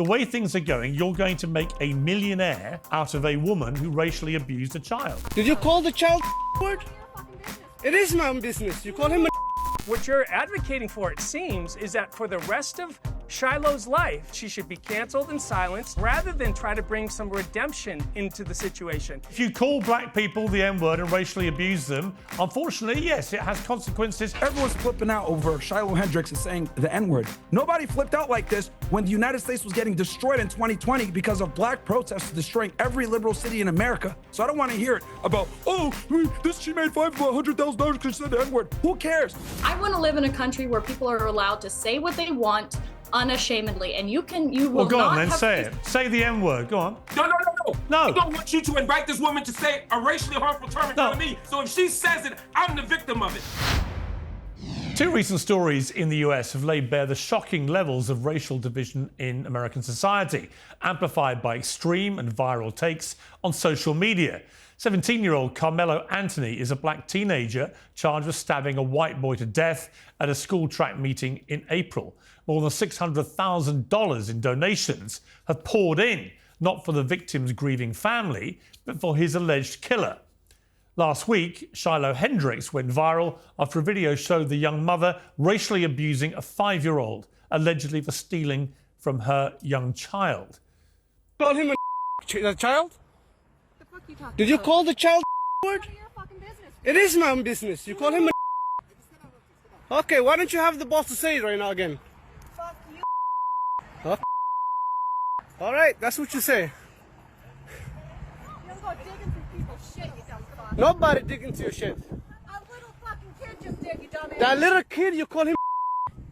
the way things are going, you're going to make a millionaire out of a woman who racially abused a child. Did you call the child word? It is my own business. You call him a What you're advocating for, it seems, is that for the rest of Shiloh's life, she should be canceled and silenced rather than try to bring some redemption into the situation. If you call black people the N-word and racially abuse them, unfortunately, yes, it has consequences. Everyone's flipping out over Shiloh Hendricks and saying the N-word. Nobody flipped out like this when the United States was getting destroyed in 2020 because of black protests destroying every liberal city in America. So I don't want to hear it about, oh, she made $500,000 because she said the N-word. Who cares? I want to live in a country where people are allowed to say what they want unashamedly, and you will Well, go not on then, have say to... it. Say the N-word, go on. No. I don't want you to invite this woman to say a racially harmful term in front of me. So if she says it, I'm the victim of it. Two recent stories in the US have laid bare the shocking levels of racial division in American society, amplified by extreme and viral takes on social media. 17-year-old Carmelo Anthony is a black teenager charged with stabbing a white boy to death at a school track meeting in April. More than $600,000 in donations have poured in, not for the victim's grieving family, but for his alleged killer. Last week, Shiloh Hendricks went viral after a video showed the young mother racially abusing a 5-year-old, allegedly for stealing from her young child. call him a child? Did you call the child word? It is my own business. You call him a Okay, why don't you have the balls to say it right now again? Fuck you. Huh? All right, that's what you say. You don't go digging through people's shit, you dumb fuck. Nobody dig into your shit. A little fucking kid just did, you dumbass. That little kid, you call him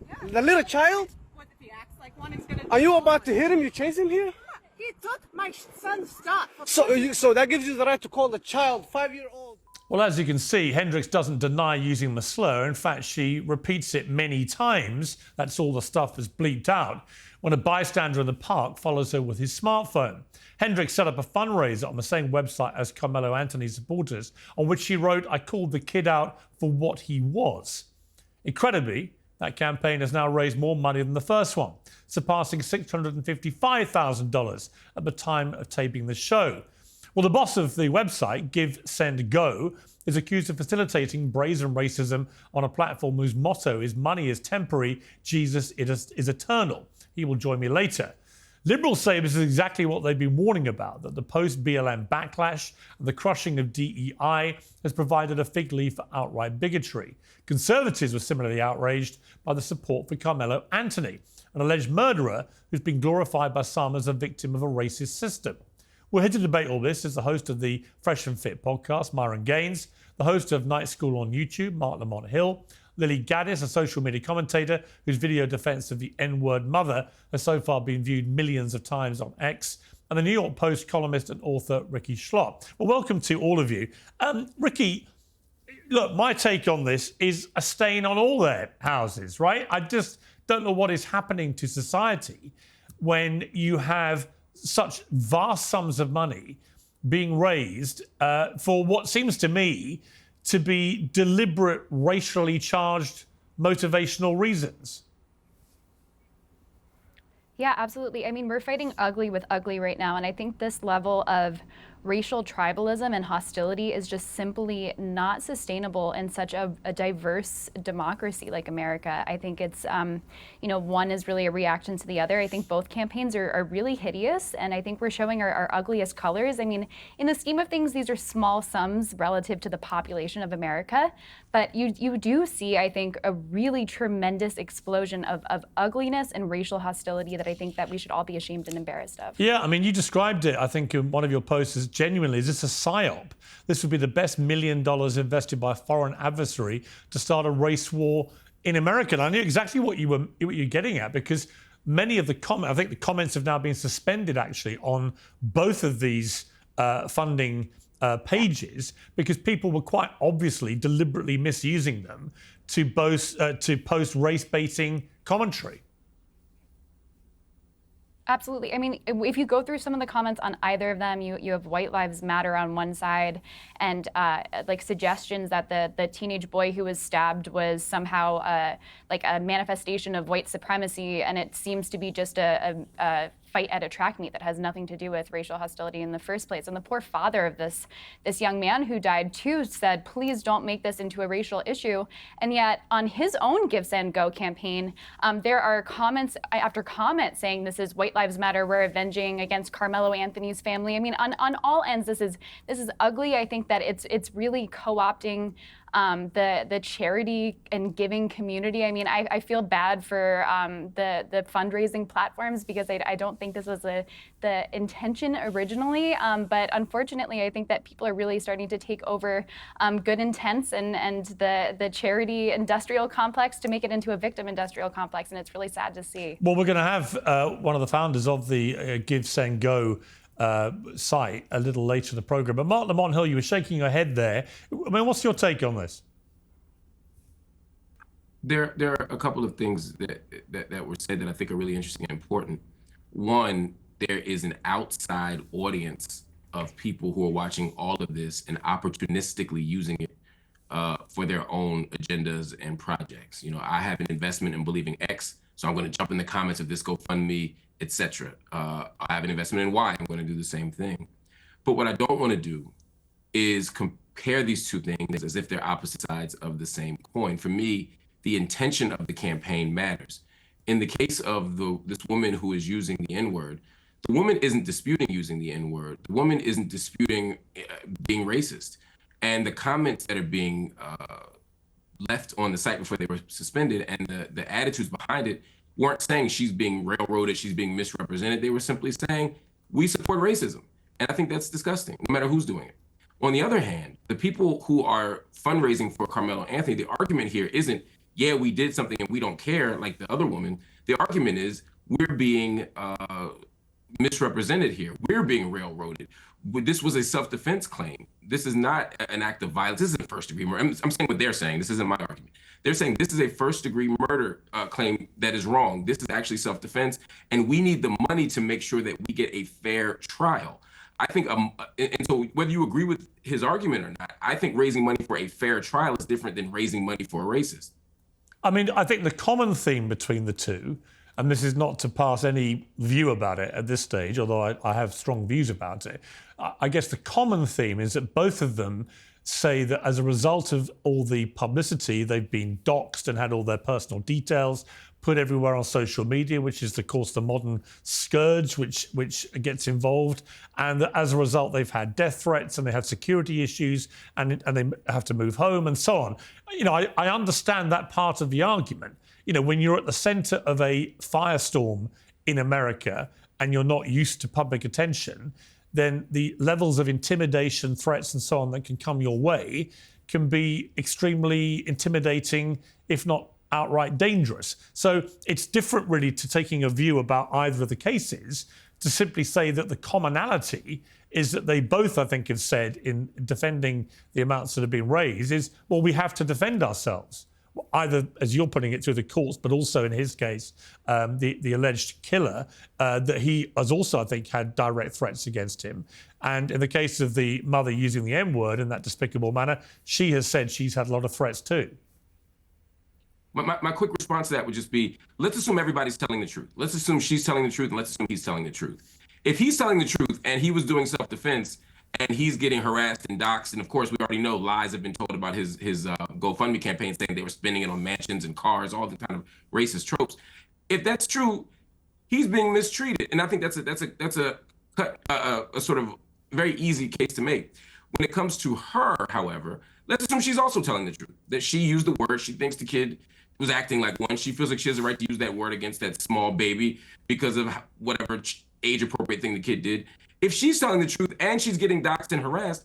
Yeah. the little child? What if he acts like one, he's gonna Are you about to hit him? You chase him here? He took my son's stuff. So that gives you the right to call the child 5-year-old. Well, as you can see, Hendricks doesn't deny using the slur. In fact, she repeats it many times. That's all the stuff that's bleeped out. When a bystander in the park follows her with his smartphone. Hendricks set up a fundraiser on the same website as Carmelo Anthony's supporters, on which she wrote, "I called the kid out for what he was." Incredibly, that campaign has now raised more money than the first one, surpassing $655,000 at the time of taping the show. Well, the boss of the website, Give, Send, Go, is accused of facilitating brazen racism on a platform whose motto is "Money is temporary, Jesus is eternal. He will join me later." Liberals say this is exactly what they've been warning about, that the post-BLM backlash and the crushing of DEI has provided a fig leaf for outright bigotry. Conservatives were similarly outraged by the support for Carmelo Anthony, an alleged murderer who's been glorified by some as a victim of a racist system. We're here to debate all this is the host of the Fresh and Fit podcast, Myron Gaines, the host of Night School on YouTube, Mark Lamont Hill, Lily Gaddis, a social media commentator whose video defense of the N-word mother has so far been viewed millions of times on X, and the New York Post columnist and author Ricky Schlott. Well, welcome to all of you. Ricky, look, my take on this is a stain on all their houses, right? I just don't know what is happening to society when you have such vast sums of money being raised for what seems to me to be deliberate, racially charged, motivational reasons. Yeah, absolutely. I mean, we're fighting ugly with ugly right now, and I think this level of racial tribalism and hostility is just simply not sustainable in such a diverse democracy like America. I think it's, one is really a reaction to the other. I think both campaigns are really hideous, and I think we're showing our ugliest colors. I mean, in the scheme of things, these are small sums relative to the population of America, but you do see, I think, a really tremendous explosion of ugliness and racial hostility that I think that we should all be ashamed and embarrassed of. Yeah, I mean, you described it, I think, in one of your posts as genuinely, is this a psyop? This would be the best $1 million invested by a foreign adversary to start a race war in America. And I knew exactly what you were getting at, because many of the comments, I think the comments have now been suspended actually on both of these funding pages, because people were quite obviously deliberately misusing them to post race baiting commentary. Absolutely. I mean, if you go through some of the comments on either of them, you have White Lives Matter on one side, and like suggestions that the teenage boy who was stabbed was somehow like a manifestation of white supremacy, and it seems to be just a fight at a track meet that has nothing to do with racial hostility in the first place. And the poor father of this young man who died too said, please don't make this into a racial issue. And yet on his own Give, Send, Go campaign, there are comments after comments saying this is White Lives Matter, we're avenging against Carmelo Anthony's family. I mean, on all ends, this is ugly. I think that it's really co-opting the charity and giving community. I mean, I feel bad for the fundraising platforms because I don't think this was the intention originally. But unfortunately, I think that people are really starting to take over good intents and the charity industrial complex to make it into a victim industrial complex. And it's really sad to see. Well, we're going to have one of the founders of the Give, Send, Go site a little later in the program. But Mark Lamont Hill, you were shaking your head there. I mean, what's your take on this? There are a couple of things that were said that I think are really interesting and important. One, there is an outside audience of people who are watching all of this and opportunistically using it for their own agendas and projects. You know, I have an investment in Believing X, so I'm going to jump in the comments of this GoFundMe, etc. I have an investment in Y, I'm going to do the same thing. But what I don't want to do is compare these two things as if they're opposite sides of the same coin. For me, the intention of the campaign matters. In the case of this woman who is using the N-word, the woman isn't disputing using the N-word. The woman isn't disputing being racist. And the comments that are being left on the site before they were suspended and the attitudes behind it weren't saying she's being railroaded, she's being misrepresented. They were simply saying, we support racism. And I think that's disgusting, no matter who's doing it. On the other hand, the people who are fundraising for Carmelo Anthony, the argument here isn't, yeah, we did something and we don't care, like the other woman. The argument is, we're being misrepresented here. We're being railroaded. This was a self-defense claim. This is not an act of violence. This isn't first-degree murder. I'm saying what they're saying. This isn't my argument. They're saying this is a first-degree murder claim that is wrong. This is actually self-defense, and we need the money to make sure that we get a fair trial. I think, and so whether you agree with his argument or not, I think raising money for a fair trial is different than raising money for a racist. I mean, I think the common theme between the two, and this is not to pass any view about it at this stage, although I have strong views about it, I guess the common theme is that both of them say that as a result of all the publicity, they've been doxxed and had all their personal details put everywhere on social media, which is, of course, the modern scourge which gets involved. And that as a result, they've had death threats and they have security issues and they have to move home and so on. You know, I understand that part of the argument. You know, when you're at the center of a firestorm in America and you're not used to public attention, then the levels of intimidation, threats and so on that can come your way can be extremely intimidating, if not outright dangerous. So it's different really to taking a view about either of the cases to simply say that the commonality is that they both, I think, have said in defending the amounts that have been raised is, well, we have to defend ourselves. Either, as you're putting it, through the courts, but also in his case, the alleged killer, that he has also, I think, had direct threats against him. And in the case of the mother using the M-word in that despicable manner, she has said she's had a lot of threats too. My quick response to that would just be, let's assume everybody's telling the truth. Let's assume she's telling the truth, and let's assume he's telling the truth. If he's telling the truth and he was doing self-defense and he's getting harassed and doxxed, and of course we already know lies have been told about his GoFundMe campaign saying they were spending it on mansions and cars, all the kind of racist tropes. If that's true, he's being mistreated, and I think that's a sort of very easy case to make. When it comes to her, however, let's assume she's also telling the truth, that she used the word, she thinks the kid was acting like one. She feels like she has the right to use that word against that small baby because of whatever age-appropriate thing the kid did. If she's telling the truth and she's getting doxxed and harassed,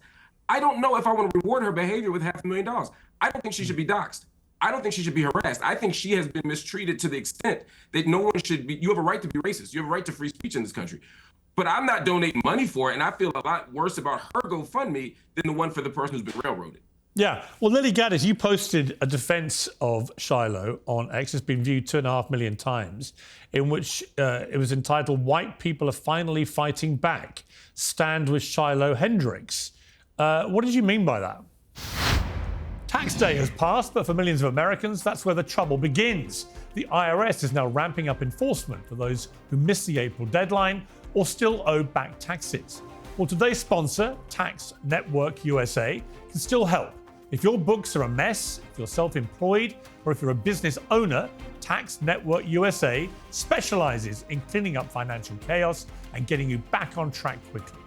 I don't know if I want to reward her behavior with $500,000. I don't think she should be doxxed. I don't think she should be harassed. I think she has been mistreated to the extent that no one should be. You have a right to be racist. You have a right to free speech in this country. But I'm not donating money for it, and I feel a lot worse about her GoFundMe than the one for the person who's been railroaded. Yeah. Well, Lily Gaddis, you posted a defense of Shiloh on X. It's been viewed 2.5 million times, in which it was entitled, "White People Are Finally Fighting Back. Stand with Shiloh Hendricks." What did you mean by that? Tax day has passed, but for millions of Americans, that's where the trouble begins. the IRS is now ramping up enforcement for those who missed the April deadline or still owe back taxes. Well, today's sponsor, Tax Network USA, can still help. If your books are a mess, if you're self-employed, or if you're a business owner, Tax Network USA specializes in cleaning up financial chaos and getting you back on track quickly.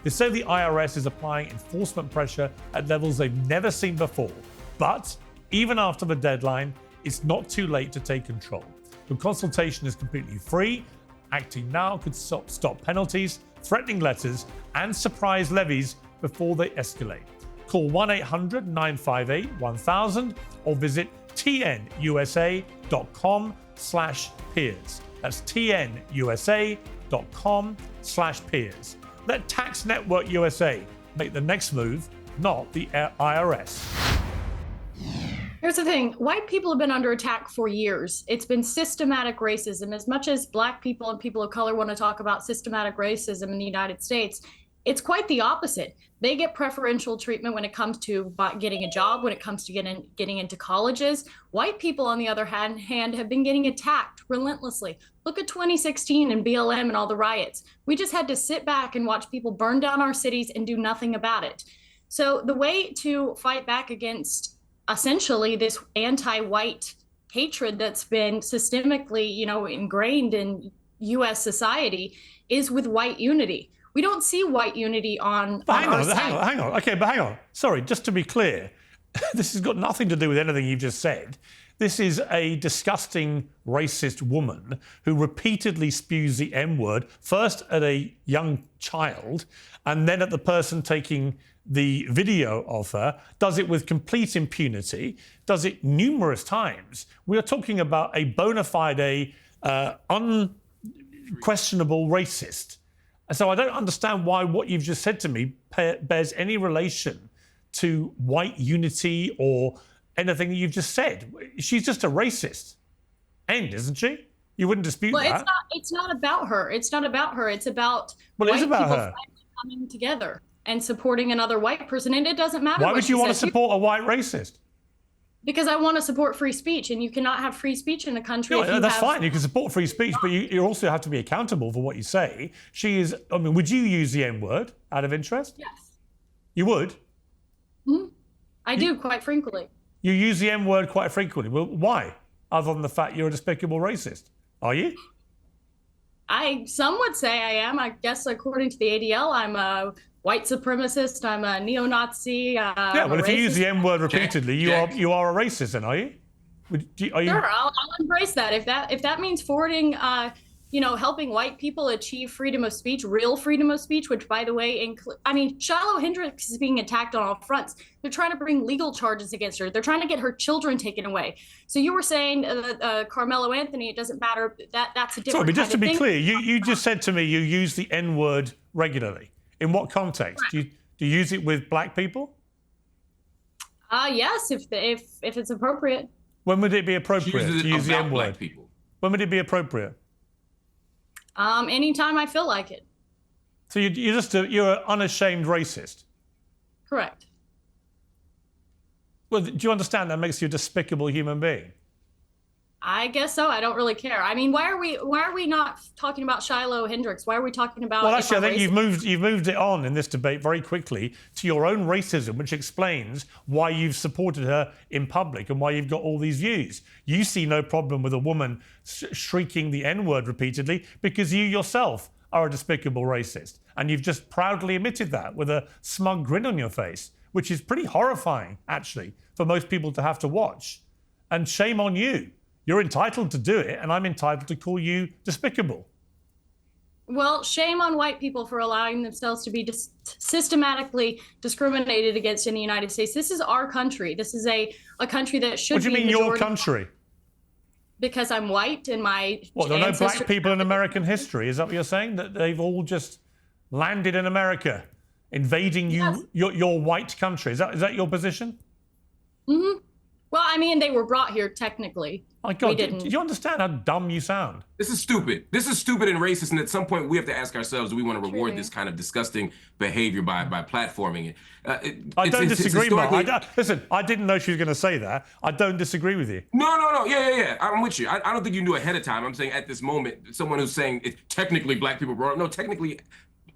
They say the IRS is applying enforcement pressure at levels they've never seen before. But even after the deadline, it's not too late to take control. The consultation is completely free. Acting now could stop penalties, threatening letters, and surprise levies before they escalate. Call 1-800-958-1000 or visit tnusa.com/peers. That's tnusa.com/peers. Let Tax Network USA make the next move, not the IRS. Here's the thing. White people have been under attack for years. It's been systematic racism. As much as Black people and people of color want to talk about systematic racism in the United States, it's quite the opposite. They get preferential treatment when it comes to getting a job, when it comes to getting into colleges. White people, on the other hand, have been getting attacked relentlessly. Look at 2016 and BLM and all the riots. We just had to sit back and watch people burn down our cities and do nothing about it. So the way to fight back against essentially this anti-white hatred that's been systemically, ingrained in U.S. society is with white unity. We don't see white unity on our side. Hang on. Okay, but hang on. Sorry, just to be clear, this has got nothing to do with anything you've just said. This is a disgusting racist woman who repeatedly spews the N-word, first at a young child, and then at the person taking the video of her, does it with complete impunity, does it numerous times. We are talking about a bona fide, unquestionable racist. So I don't understand why what you've just said to me bears any relation to white unity or anything that you've just said. She's just a racist. End, isn't she? You wouldn't dispute that. It's not about her. It's not about her. It's about well, it is about her. Coming together and supporting another white person. And it doesn't matter. Why would you want to support a white racist? Because I want to support free speech, and you cannot have free speech in a country. No, that's fine. You can support free speech, but you also have to be accountable for what you say. Would you use the N-word out of interest? Yes. You would? Mm-hmm. I do, quite frequently. You use the N-word quite frequently. Well, why? Other than the fact you're a despicable racist. Are you? Some would say I am. I guess according to the ADL, I'm a white supremacist. I'm a neo-Nazi. Well, if you use the N-word repeatedly, you are a racist, then, are you? Sure, I'll embrace that. If that means forwarding, helping white people achieve freedom of speech, real freedom of speech, which, by the way, Shiloh Hendrix is being attacked on all fronts. They're trying to bring legal charges against her. They're trying to get her children taken away. So you were saying Carmelo Anthony, it doesn't matter. That's a different. Sorry, but just to be clear, you just said to me you use the N-word regularly. In what context? Do you use it with Black people? Yes, if it's appropriate. When would it be appropriate to use the N-word? Black people. When would it be appropriate? Anytime I feel like it. So you're an unashamed racist? Correct. Well, do you understand that makes you a despicable human being? I guess so. I don't really care. I mean, why are we not talking about Shiloh Hendrix? Why are we talking about? Well, actually, I think you've moved it on in this debate very quickly to your own racism, which explains why you've supported her in public and why you've got all these views. You see no problem with a woman shrieking the N-word repeatedly because you yourself are a despicable racist, and you've just proudly admitted that with a smug grin on your face, which is pretty horrifying, actually, for most people to have to watch. And shame on you. You're entitled to do it, and I'm entitled to call you despicable. Well, shame on white people for allowing themselves to be systematically discriminated against in the United States. This is our country. This is a country that should be. What do you mean your country? Because I'm white and my What, there are no black people in American history? Is that what you're saying? That they've all just landed in America, invading your white country? Is that your position? Mm-hmm. Well, I mean, they were brought here technically. My God, We do didn't. you understand how dumb you sound? This is stupid. This is stupid and racist. And at some point, we have to ask ourselves: do we want to reward Truly. this kind of disgusting behavior by platforming it? I don't disagree, Mark. historically- Listen, I didn't know she was going to say that. I don't disagree with you. No. Yeah. I'm with you. I don't think you knew ahead of time. I'm saying at this moment, someone who's saying it's technically black people brought up. No, technically,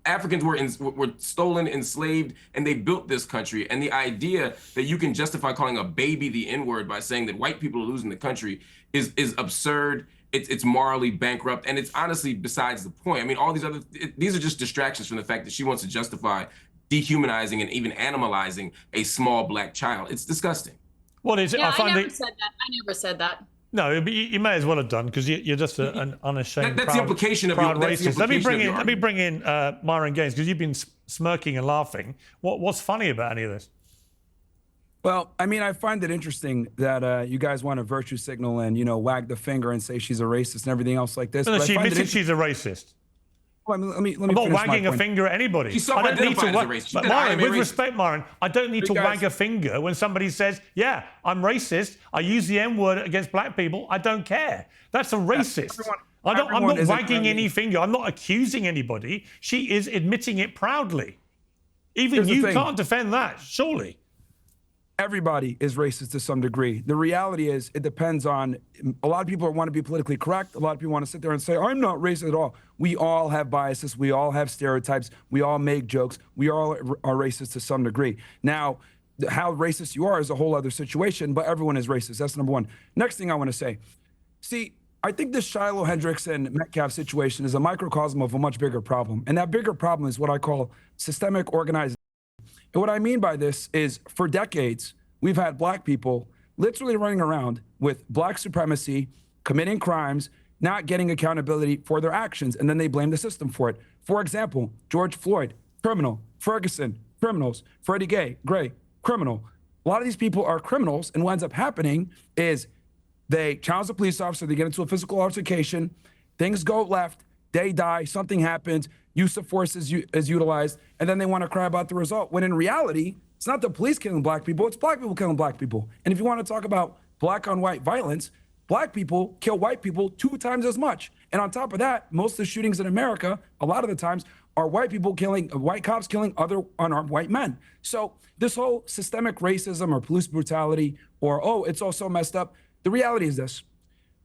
Africans were stolen, enslaved, and they built this country. And the idea that you can justify calling a baby the N-word by saying that white people are losing the country is absurd. It's morally bankrupt, and it's honestly besides the point. I mean, all these are just distractions from the fact that she wants to justify dehumanizing and even animalizing a small black child. It's disgusting. What is it? Yeah, I I find never it. said that. I never said that. No, but you may as well have done because you're just an unashamed. That's the proud, implication of proud your- that's the racist. Let me implication bring of your in Myron Gaines because you've been smirking and laughing. What's funny about any of this? Well, I mean, I find it interesting that you guys want to virtue signal and, wag the finger and say she's a racist and everything else like this. No, but I she find it admits she's a racist. Well, let me I'm not finish my wagging a point. finger at anybody. She I don't need to self-identified as a wag. racist. She But said, "I Myron, am a with racist." respect, Myron, I don't need to Hey, guys. wag a finger when somebody says, "Yeah, I'm racist. I use the N-word against black people. I don't care." That's a racist. I'm everyone not isn't wagging friendly. any finger. I'm not accusing anybody. She is admitting it proudly. Even Here's the you thing. can't defend that, surely. Everybody is racist to some degree. The reality is, it depends on. A lot of people want to be politically correct. A lot of people want to sit there and say, "I'm not racist at all." We all have biases. We all have stereotypes. We all make jokes. We all are racist to some degree. Now, how racist you are is a whole other situation. But everyone is racist. That's number one. Next thing I want to say. See, I think this Shiloh Hendricks and Metcalf situation is a microcosm of a much bigger problem, and that bigger problem is what I call systemic organized. And what I mean by this is for decades, we've had black people literally running around with black supremacy, committing crimes, not getting accountability for their actions, and then they blame the system for it. For example, George Floyd, criminal. Ferguson, criminals. Freddie Gray, criminal. A lot of these people are criminals, and what ends up happening is they challenge the police officer, they get into a physical altercation, things go left, they die, something happens, use of force is utilized, and then they want to cry about the result. When in reality, it's not the police killing black people, it's black people killing black people. And if you want to talk about black on white violence, black people kill white people 2 times as much. And on top of that, most of the shootings in America, a lot of the times, are white cops killing other unarmed white men. So this whole systemic racism or police brutality or, oh, it's all so messed up. The reality is this.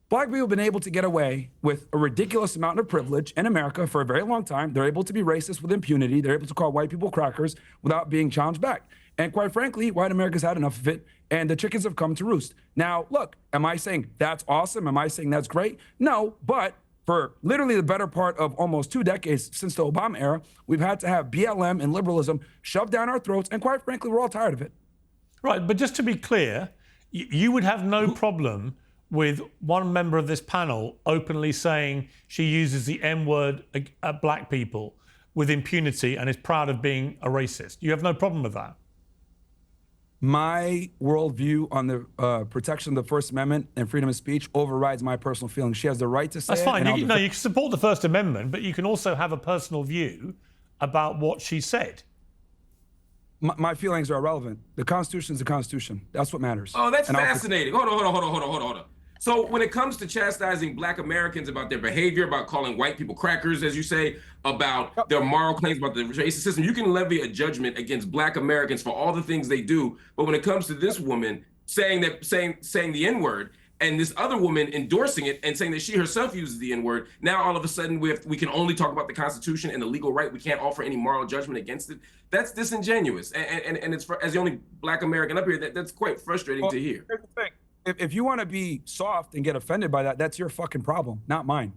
Black people have been able to get away with a ridiculous amount of privilege in America for a very long time. They're able to be racist with impunity. They're able to call white people crackers without being challenged back. And quite frankly, white America's had enough of it, and the chickens have come to roost. Now, look, am I saying that's awesome? Am I saying that's great? No, but for literally the better part of almost 2 decades since the Obama era, we've had to have BLM and liberalism shoved down our throats, and quite frankly, we're all tired of it. Right, but just to be clear, you would have no problem with one member of this panel openly saying she uses the N-word at black people with impunity and is proud of being a racist. You have no problem with that? My worldview on the protection of the First Amendment and freedom of speech overrides my personal feelings. She has the right to say That's it. fine. and I'll You can support the First Amendment, but you can also have a personal view about what she said. My feelings are irrelevant. The Constitution is the Constitution. That's what matters. Oh, that's And I'll- fascinating. Hold on. So when it comes to chastising black Americans about their behavior, about calling white people crackers, as you say, about their moral claims about the racist system, you can levy a judgment against black Americans for all the things they do. But when it comes to this woman saying the N-word, and this other woman endorsing it and saying that she herself uses the N-word, now all of a sudden we can only talk about the Constitution and the legal right. We can't offer any moral judgment against it. That's disingenuous. And it's as the only black American up here, that's quite frustrating to hear. Here's the thing. If you want to be soft and get offended by that, that's your fucking problem, not mine.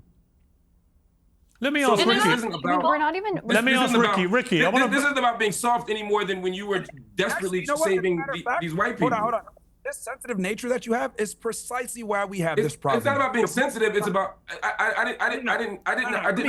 Let me ask So Ricky. this isn't about. We're not even. Let me this ask isn't Ricky. about- Ricky, this, I wanna- this isn't about being soft any more than when you were desperately Actually, you know what? As a saving matter of fact, these white people. Hold on. This sensitive nature that you have is precisely why we have this problem. It's not about being sensitive. It's about I didn't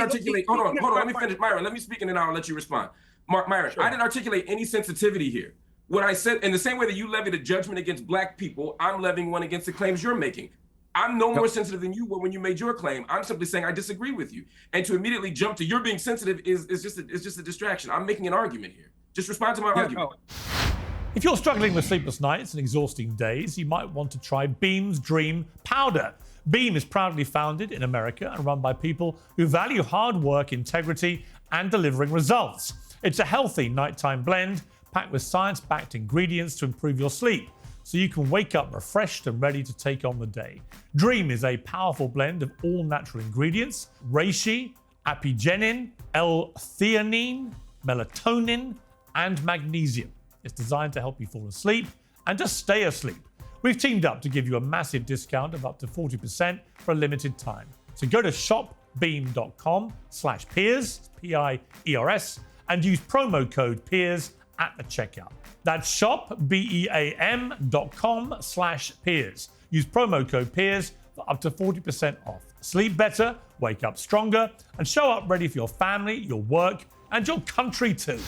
articulate. Hold on. Let me finish, Myron. Let me speak and then I'll let you respond. Myron, I didn't articulate any sensitivity here. What I said, in the same way that you levied a judgment against black people, I'm levying one against the claims you're making. I'm no more sensitive than you were when you made your claim. I'm simply saying I disagree with you. And to immediately jump to you're being sensitive is just a distraction. I'm making an argument here. Just respond to my argument. No. If you're struggling with sleepless nights and exhausting days, you might want to try Beam's Dream Powder. Beam is proudly founded in America and run by people who value hard work, integrity, and delivering results. It's a healthy nighttime blend packed with science-backed ingredients to improve your sleep, so you can wake up refreshed and ready to take on the day. Dream is a powerful blend of all natural ingredients: reishi, apigenin, L-theanine, melatonin, and magnesium. It's designed to help you fall asleep and to stay asleep. We've teamed up to give you a massive discount of up to 40% for a limited time. So go to shopbeam.com/peers, P-I-E-R-S, and use promo code PEERS at the checkout. That's shopbeam.com/peers. Use promo code PEERS for up to 40% off. Sleep better, wake up stronger, and show up ready for your family, your work, and your country too.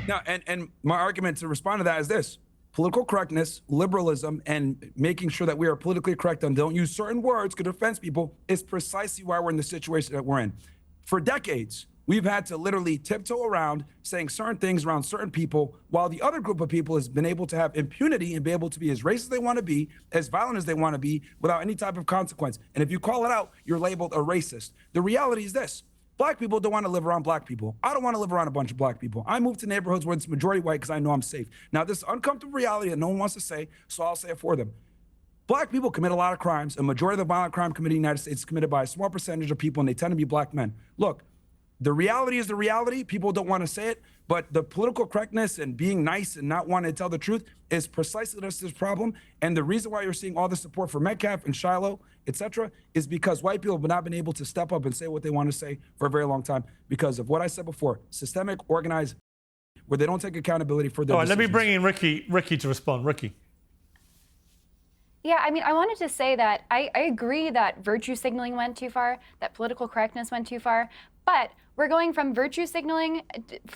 Now, and my argument to respond to that is this: political correctness, liberalism, and making sure that we are politically correct and don't use certain words could offend people is precisely why we're in the situation that we're in. For decades, we've had to literally tiptoe around saying certain things around certain people, while the other group of people has been able to have impunity and be able to be as racist as they want to be, as violent as they want to be, without any type of consequence. And if you call it out, you're labeled a racist. The reality is this: Black people don't want to live around black people. I don't want to live around a bunch of black people. I move to neighborhoods where it's majority white because I know I'm safe. Now, this is uncomfortable reality that no one wants to say, so I'll say it for them. Black people commit a lot of crimes. A majority of the violent crime committed in the United States is committed by a small percentage of people, and they tend to be black men. Look, the reality is the reality. People don't want to say it, but the political correctness and being nice and not wanting to tell the truth is precisely this problem. And the reason why you're seeing all the support for Metcalf and Shiloh, etc., is because white people have not been able to step up and say what they want to say for a very long time because of what I said before: systemic, organized, where they don't take accountability for their All right, let me decisions. bring in Ricky to respond. Ricky. Yeah, I mean, I wanted to say that I agree that virtue signaling went too far, that political correctness went too far, but we're going from virtue signaling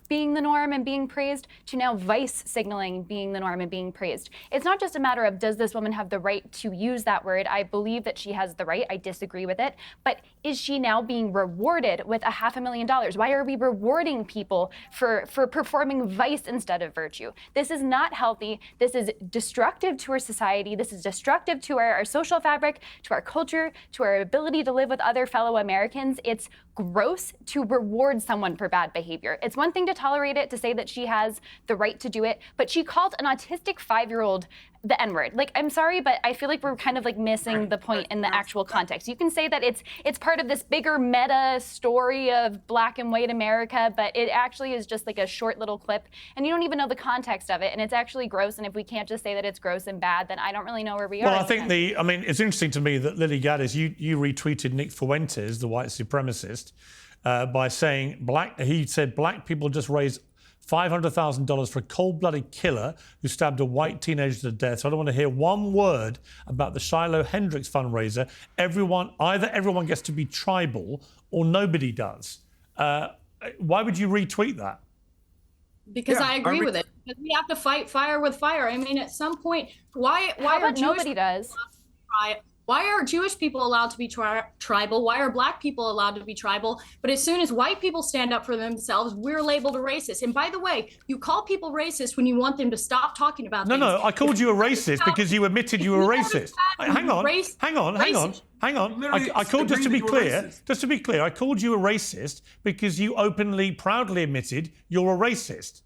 being the norm and being praised to now vice signaling being the norm and being praised. It's not just a matter of, does this woman have the right to use that word? I believe that she has the right. I disagree with it. But is she now being rewarded with $500,000? Why are we rewarding people for performing vice instead of virtue? This is not healthy. This is destructive to our society. This is destructive to our social fabric, to our culture, to our ability to live with other fellow Americans. It's gross to reward someone for bad behavior. It's one thing to tolerate it, to say that she has the right to do it, but she called an autistic 5-year-old the N-word. Like, I'm sorry, but I feel like we're kind of like missing the point in the actual context. You can say that it's part of this bigger meta story of black and white America, but it actually is just like a short little clip, and you don't even know the context of it, and it's actually gross. And if we can't just say that it's gross and bad, then I don't really know where we are. Well, I think it's interesting to me that Lily Gaddis, you retweeted Nick Fuentes, the white supremacist, by saying he said black people just raised $500,000 for a cold-blooded killer who stabbed a white teenager to death. So I don't want to hear one word about the Shiloh Hendricks fundraiser. Either everyone gets to be tribal or nobody does. Why would you retweet that? Because I agree with it. Because we have to fight fire with fire. I mean, at some point, why are nobody does? Why are Jewish people allowed to be tribal? Why are black people allowed to be tribal? But as soon as white people stand up for themselves, we're labeled a racist. And by the way, you call people racist when you want them to stop talking about things. No, I called you a racist because you admitted you were racist. Hang on. I called, just to be clear, I called you a racist because you openly, proudly admitted you're a racist.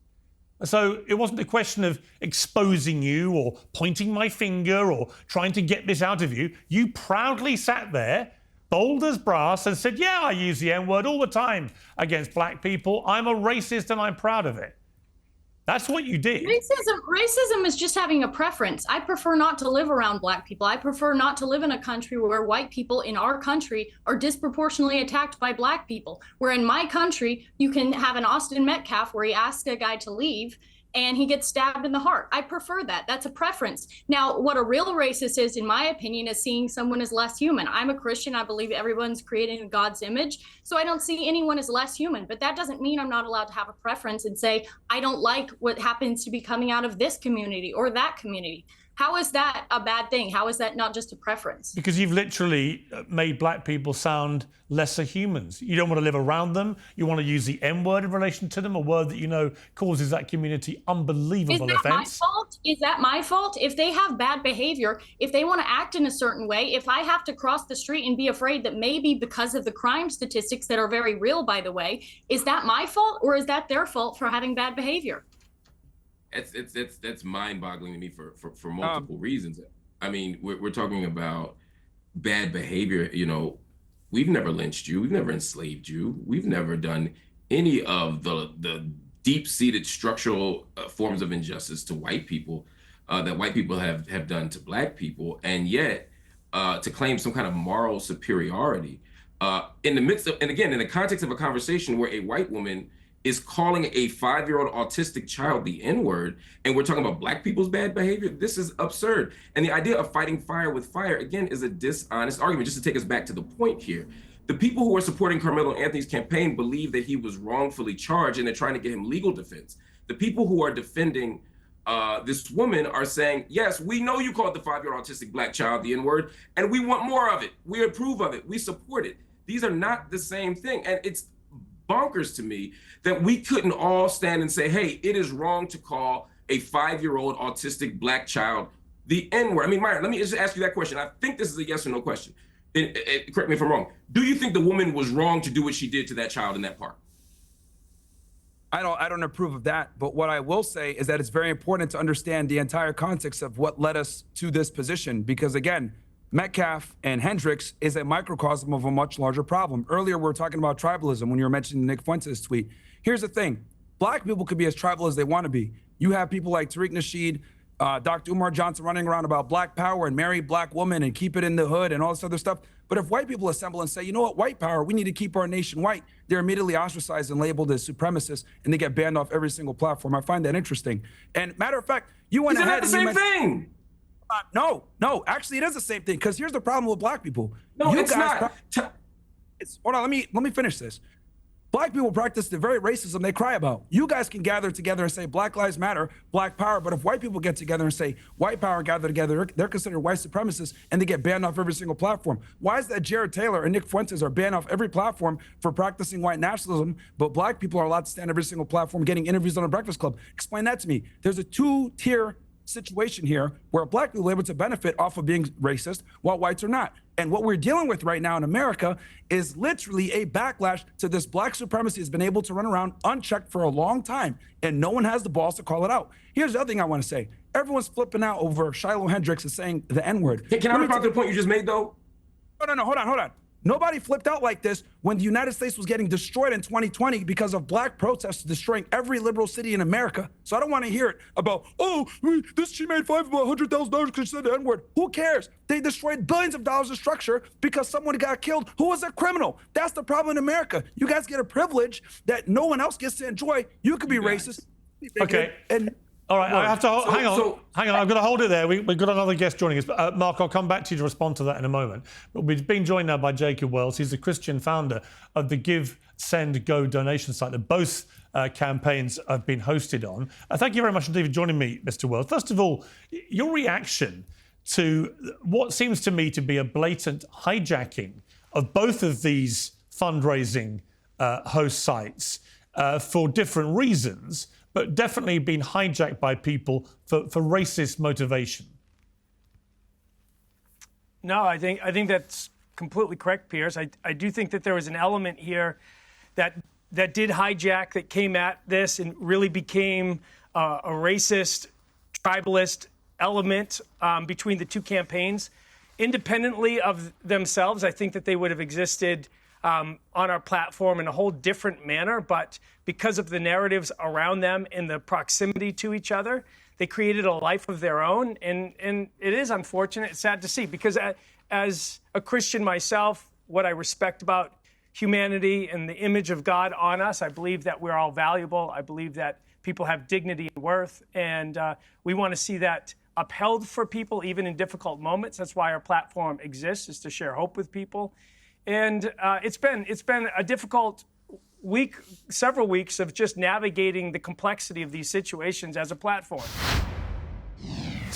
So it wasn't a question of exposing you or pointing my finger or trying to get this out of you. You proudly sat there, bold as brass, and said, yeah, I use the N-word all the time against black people. I'm a racist and I'm proud of it. That's what you did. Racism is just having a preference. I prefer not to live around black people. I prefer not to live in a country where white people in our country are disproportionately attacked by black people. Where in my country, you can have an Austin Metcalf where he asks a guy to leave and he gets stabbed in the heart. I prefer that. That's a preference. Now, what a real racist is, in my opinion, is seeing someone as less human. I'm a Christian. I believe everyone's created in God's image. So I don't see anyone as less human. But that doesn't mean I'm not allowed to have a preference and say, I don't like what happens to be coming out of this community or that community. How is that a bad thing? How is that not just a preference? Because you've literally made black people sound lesser humans. You don't want to live around them. You want to use the N word in relation to them, a word that you know causes that community unbelievable offense. My fault? Is that my fault? If they have bad behavior, if they want to act in a certain way, if I have to cross the street and be afraid that maybe because of the crime statistics that are very real, by the way, is that my fault or is that their fault for having bad behavior? That's mind-boggling to me for multiple reasons. I mean, we're talking about bad behavior. You know, we've never lynched you, we've never enslaved you, we've never done any of the deep-seated structural forms of injustice to white people that white people have done to black people, and yet to claim some kind of moral superiority in the midst of, and again, in the context of a conversation where a white woman is calling a 5-year-old autistic child the N-word, and we're talking about black people's bad behavior. This is absurd. And the idea of fighting fire with fire, again, is a dishonest argument. Just to take us back to the point here, the people who are supporting Carmelo Anthony's campaign believe that he was wrongfully charged and they're trying to get him legal defense. The people who are defending this woman are saying, yes, we know you called the 5-year-old autistic black child the N-word, and we want more of it. We approve of it. We support it. These are not the same thing. And it's bonkers to me that we couldn't all stand and say, hey, it is wrong to call a 5-year-old autistic black child the N-word. I mean, Myron, let me just ask you that question. I think this is a yes or no question. Correct me if I'm wrong. Do you think the woman was wrong to do what she did to that child in that park? I don't approve of that. But what I will say is that it's very important to understand the entire context of what led us to this position. Because again, Metcalfe and Hendricks is a microcosm of a much larger problem. Earlier, we were talking about tribalism when you were mentioning Nick Fuentes' tweet. Here's the thing. Black people could be as tribal as they want to be. You have people like Tariq Nasheed, Dr. Umar Johnson running around about black power and marry black women and keep it in the hood and all this other stuff. But if white people assemble and say, you know what, white power, we need to keep our nation white, they're immediately ostracized and labeled as supremacists, and they get banned off every single platform. I find that interesting. And matter of fact, you went ahead and you mentioned the same thing. No, actually, it is the same thing. Because here's the problem with black people. No, it's not. Hold on, let me finish this. Black people practice the very racism they cry about. You guys can gather together and say Black Lives Matter, Black Power, but if white people get together and say white power, gather together, they're considered white supremacists and they get banned off every single platform. Why is that Jared Taylor and Nick Fuentes are banned off every platform for practicing white nationalism, but black people are allowed to stand every single platform getting interviews on a Breakfast Club? Explain that to me. There's a two-tier situation here where black people are able to benefit off of being racist while whites are not. And what we're dealing with right now in America is literally a backlash to this black supremacy has been able to run around unchecked for a long time, and no one has the balls to call it out. Here's the other thing I want to say. Everyone's flipping out over Shiloh Hendricks and saying the N-word. Hey, can I respond to the point you just made, though? No, hold on. Nobody flipped out like this when the United States was getting destroyed in 2020 because of black protests destroying every liberal city in America. So I don't want to hear it about, she made $100,000 because she said the N-word. Who cares? They destroyed billions of dollars of structure because someone got killed who was a criminal. That's the problem in America. You guys get a privilege that no one else gets to enjoy. You could be racist. Okay. And all right, I have to hang on. I've got to hold it there. We've got another guest joining us. Mark, I'll come back to you to respond to that in a moment. But we've been joined now by Jacob Wells. He's the Christian founder of the Give, Send, Go donation site that both campaigns have been hosted on. Thank you very much indeed for joining me, Mr. Wells. First of all, your reaction to what seems to me to be a blatant hijacking of both of these fundraising host sites for different reasons, but definitely been hijacked by people for racist motivation. No, I think that's completely correct, Piers. I do think that there was an element here that did hijack, that came at this and really became a racist, tribalist element between the two campaigns. Independently of themselves, I think that they would have existed on our platform in a whole different manner, but because of the narratives around them and the proximity to each other, they created a life of their own, and it is unfortunate. It's sad to see, because as a Christian myself, what I respect about humanity and the image of God on us, I believe that we're all valuable. I believe that people have dignity and worth, and we want to see that upheld for people, even in difficult moments. That's why our platform exists, is to share hope with people. And it's been a difficult week, several weeks of just navigating the complexity of these situations as a platform.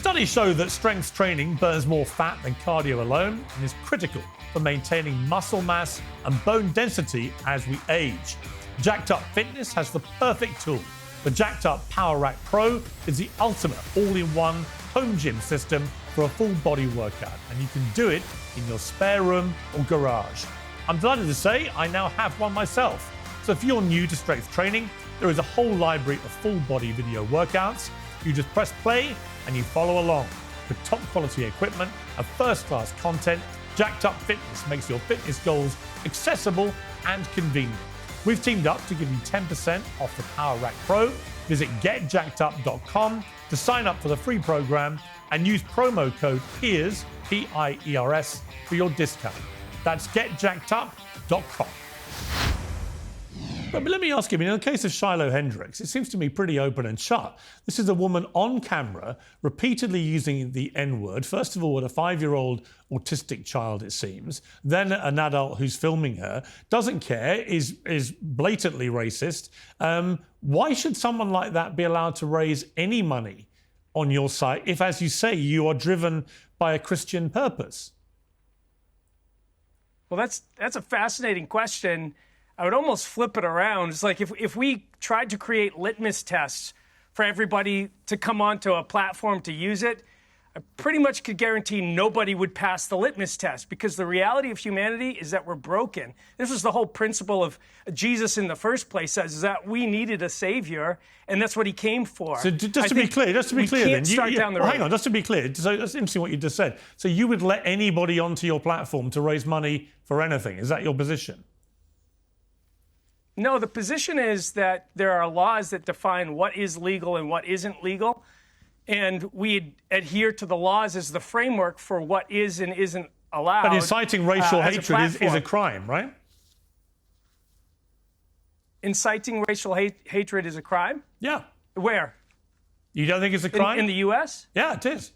Studies show that strength training burns more fat than cardio alone and is critical for maintaining muscle mass and bone density as we age. Jacked Up Fitness has the perfect tool. The Jacked Up Power Rack Pro is the ultimate all-in-one home gym system for a full body workout, and you can do it in your spare room or garage. I'm delighted to say I now have one myself. So if you're new to strength training, there is a whole library of full body video workouts. You just press play and you follow along. With top quality equipment and first class content, Jacked Up Fitness makes your fitness goals accessible and convenient. We've teamed up to give you 10% off the Power Rack Pro. Visit getjackedup.com to sign up for the free program and use promo code PIERS, P-I-E-R-S, for your discount. That's getjackedup.com. But let me ask you, in the case of Shiloh Hendricks, it seems to me pretty open and shut. This is a woman on camera repeatedly using the N-word, first of all with a 5-year-old autistic child, it seems, then an adult who's filming her, doesn't care, is blatantly racist. Why should someone like that be allowed to raise any money on your site if, as you say, you are driven by a Christian purpose? Well, that's a fascinating question. I would almost flip it around. It's like if we tried to create litmus tests for everybody to come onto a platform to use it, I pretty much could guarantee nobody would pass the litmus test, because the reality of humanity is that we're broken. This was the whole principle of Jesus in the first place, is that we needed a savior, and that's what he came for. So just to be clear, then, hang on, just to be clear. So that's interesting what you just said. So you would let anybody onto your platform to raise money for anything? Is that your position? No, the position is that there are laws that define what is legal and what isn't legal, and we adhere to the laws as the framework for what is and isn't allowed. But inciting racial hatred is a crime, right? Inciting racial hatred is a crime? Yeah. Where? You don't think it's a crime? In the U.S.? Yeah, it is.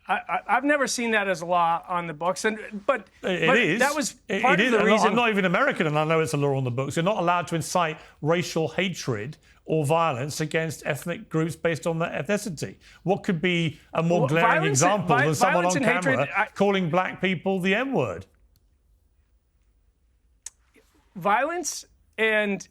I've never seen that as a law on the books, but it is. That was part of the reason. I'm not even American, and I know it's a law on the books. You're not allowed to incite racial hatred or violence against ethnic groups based on their ethnicity. What could be a more glaring example than someone on camera calling black people the N-word? Violence and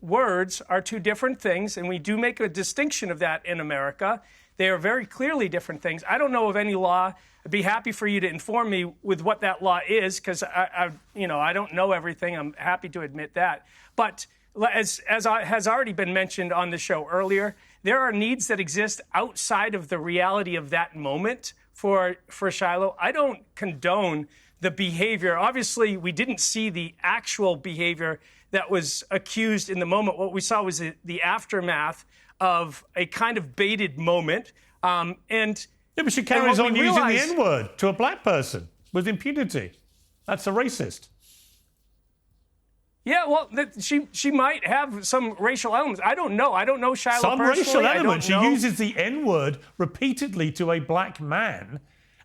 words are two different things, and we do make a distinction of that in America. They are very clearly different things. I don't know of any law. I'd be happy for you to inform me with what that law is, because I don't know everything. I'm happy to admit that. But as has already been mentioned on the show earlier, there are needs that exist outside of the reality of that moment for Shiloh. I don't condone the behavior. Obviously, we didn't see the actual behavior that was accused in the moment. What we saw was the aftermath of a kind of baited moment. Yeah, but she carries on using the N-word to a black person with impunity. That's a racist. Yeah, well, she might have some racial elements. I don't know. I don't know Shiloh some personally. Racial elements. She uses the N-word repeatedly to a black man,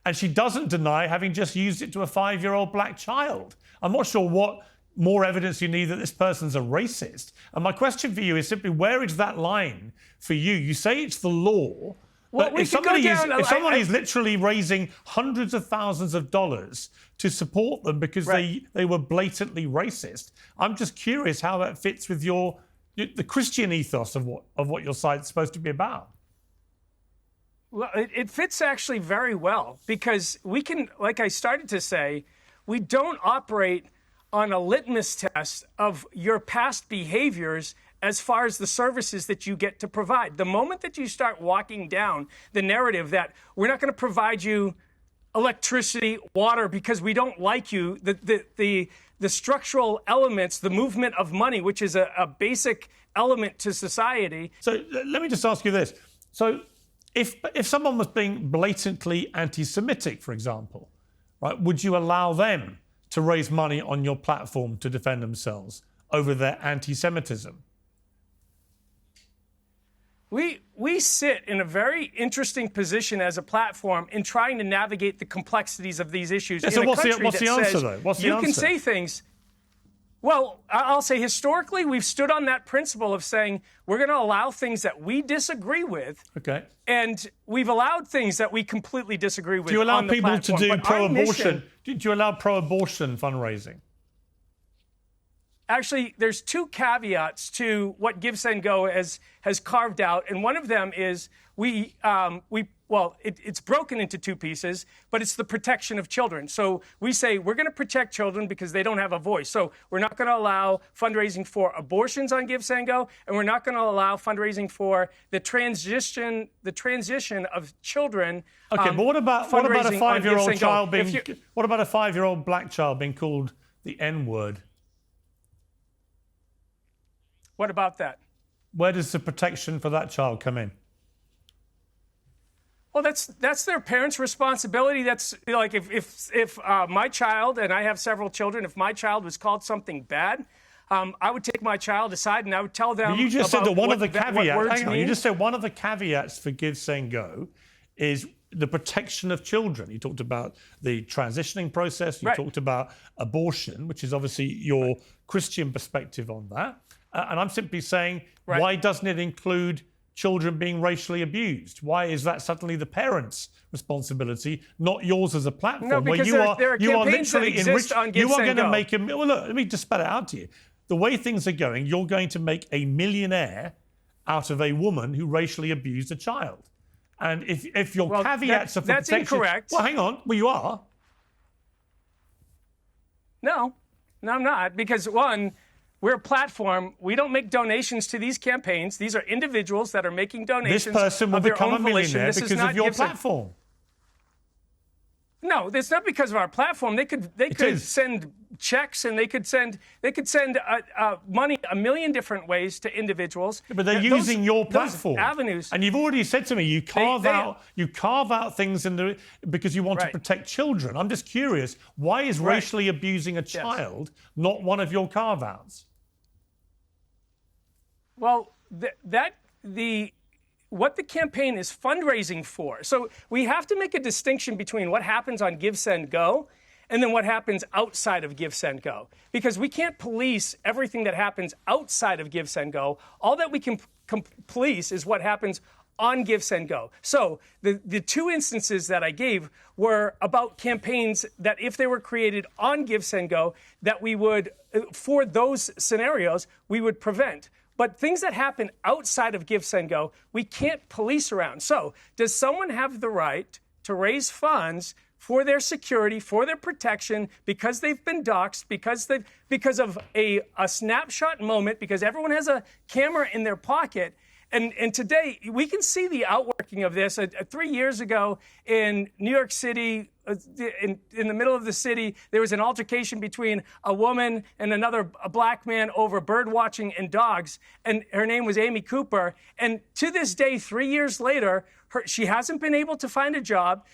and she doesn't deny having just used it to a 5-year-old black child. I'm not sure what more evidence you need that this person's a racist. And my question for you is simply, where is that line for you? You say it's the law, but if somebody is literally raising hundreds of thousands of dollars to support them because they were blatantly racist, I'm just curious how that fits with the Christian ethos of what your site's supposed to be about. Well, it fits actually very well, because we can, like I started to say, we don't operate on a litmus test of your past behaviors as far as the services that you get to provide. The moment that you start walking down the narrative that we're not going to provide you electricity, water, because we don't like you, the structural elements, the movement of money, which is a basic element to society. So let me just ask you this. So if someone was being blatantly anti-Semitic, for example, right, would you allow them to raise money on your platform to defend themselves over their anti-Semitism? We sit in a very interesting position as a platform in trying to navigate the complexities of these issues. Yeah, so what's the answer, though? What's the answer? You can say things. Well, I'll say historically, we've stood on that principle of saying we're going to allow things that we disagree with. Okay. And we've allowed things that we completely disagree with. Do you allow on the people to platform. do But our pro-abortion? mission- Do you allow pro-abortion fundraising? Actually, there's two caveats to what Give, Send, Go has carved out, and one of them is it's broken into two pieces, but it's the protection of children. So we say we're going to protect children because they don't have a voice. So we're not going to allow fundraising for abortions on Give, Send, Go, and we're not going to allow fundraising for the transition of children. Okay, but what about a fundraising on Give, 5-year-old Send, Go. child If being? you- What about a 5-year-old black child being called the N-word? What about that? Where does the protection for that child come in? Well, that's their parents' responsibility. That's like if my child, and I have several children, if my child was called something bad, I would take my child aside and I would tell them. But you just said about that one what of the what caveats. words Hang on, you mean. just said one of the caveats for Give, Send, Go is the protection of children. You talked about the transitioning process. You Right. talked about abortion, which is obviously your Christian perspective on that. And I'm simply saying, Right. why doesn't it include children being racially abused? Why is that suddenly the parents' responsibility, not yours as a platform? No, where because you there are you are campaigns that literally exist on Give, you are Send, going to Go. make a. Well, look, let me just spell it out to you. The way things are going, you're going to make a millionaire out of a woman who racially abused a child. And if your caveats are for that's protection, incorrect. well, hang on. Well, you are. No, I'm not. Because one, we're a platform. We don't make donations to these campaigns. These are individuals that are making This donations person will of their become a own volition. millionaire This is because not of your Give, Send- platform. No, it's not because of our platform. They could is. send checks and they could send money a million different ways to individuals. But they're Those- using your those platform. avenues. And you've already said to me you carve they- out things because you want to Right. protect children. I'm just curious, why is Right. racially abusing a child not one of your carve-outs? Well, what the campaign is fundraising for. So we have to make a distinction between what happens on Give, Send, Go and then what happens outside of Give, Send, Go. Because we can't police everything that happens outside of Give, Send, Go. All that we can police is what happens on Give, Send, Go. So the two instances that I gave were about campaigns that if they were created on Give, Send, Go, that we would, for those scenarios, we would prevent. But things that happen outside of Give, Send, Go, we can't police around. So does someone have the right to raise funds for their security, for their protection, because they've been doxxed, because of a snapshot moment, because everyone has a camera in their pocket? And today, we can see the outworking of this. 3 years ago in New York City, in the middle of the city, there was an altercation between a woman and a black man over bird watching and dogs. And her name was Amy Cooper. And to this day, 3 years later, she hasn't been able to find a job.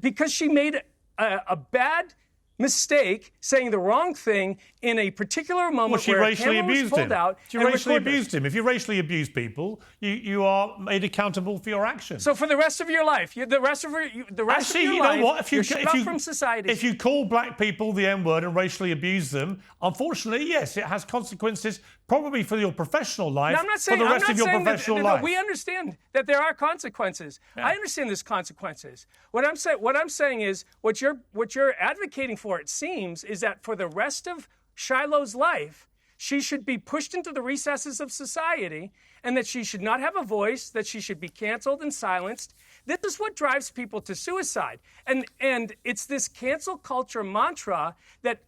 Because she made a bad mistake, saying the wrong thing in a particular moment Well, she where racially a camera was abused pulled him. out. She and racially recorded. abused him. If you racially abuse people, you are made accountable for your actions. So for the rest of your life, the rest of your Actually, life, you know what? you're shut off from society. If you call black people the N-word and racially abuse them, unfortunately, yes, it has consequences, probably for your professional life, No, I'm not saying, for the rest I'm of not your saying professional that, life. We understand that there are consequences. I understand there's consequences. What I'm saying is what you're advocating for, it seems, is that for the rest of Shiloh's life, she should be pushed into the recesses of society, and that she should not have a voice, that she should be canceled and silenced. This is what drives people to suicide. And it's this cancel culture mantra that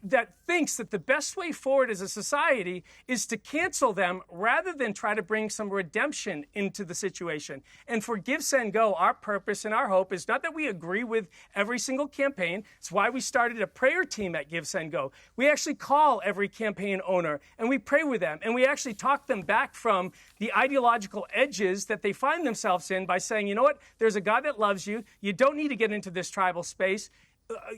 thinks that the best way forward as a society is to cancel them rather than try to bring some redemption into the situation. And for Give, Send, Go, our purpose and our hope is not that we agree with every single campaign. It's why we started a prayer team at Give, Send, Go. We actually call every campaign owner and we pray with them, and we actually talk them back from the ideological edges that they find themselves in by saying, you know what, there's a God that loves you. You don't need to get into this tribal space.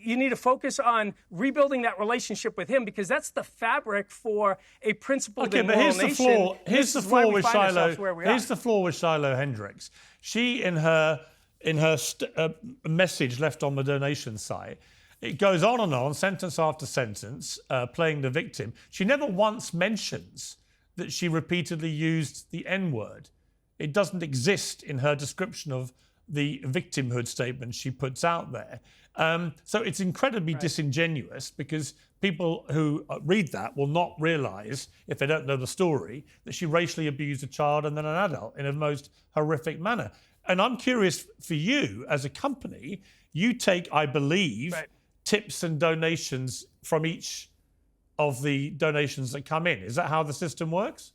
You need to focus on rebuilding that relationship with him, because that's the fabric for a principled and moral nation. Here's the flaw with Shiloh. Here's the flaw with Shiloh Hendricks. She, in her message left on the donation site, it goes on, sentence after sentence, playing the victim. She never once mentions that she repeatedly used the N-word. It doesn't exist in her description of the victimhood statement she puts out there. So it's incredibly disingenuous, because people who read that will not realise, if they don't know the story, that she racially abused a child and then an adult in a most horrific manner. And I'm curious for you, as a company, you take, I believe, tips and donations from each of the donations that come in. Is that how the system works?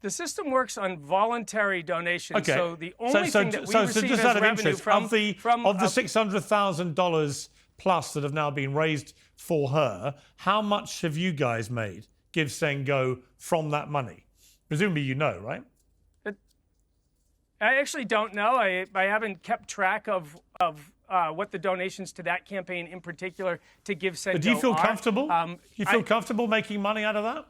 The system works on voluntary donations. Okay. So the only thing that we receive just as out of revenue interest, from of the $600,000 plus that have now been raised for her, how much have you guys made, Give, Send, Go, from that money? Presumably you know, right? I actually don't know. I haven't kept track of what the donations to that campaign in particular to Give, Send, Go But do you feel are. comfortable? You feel comfortable making money out of that?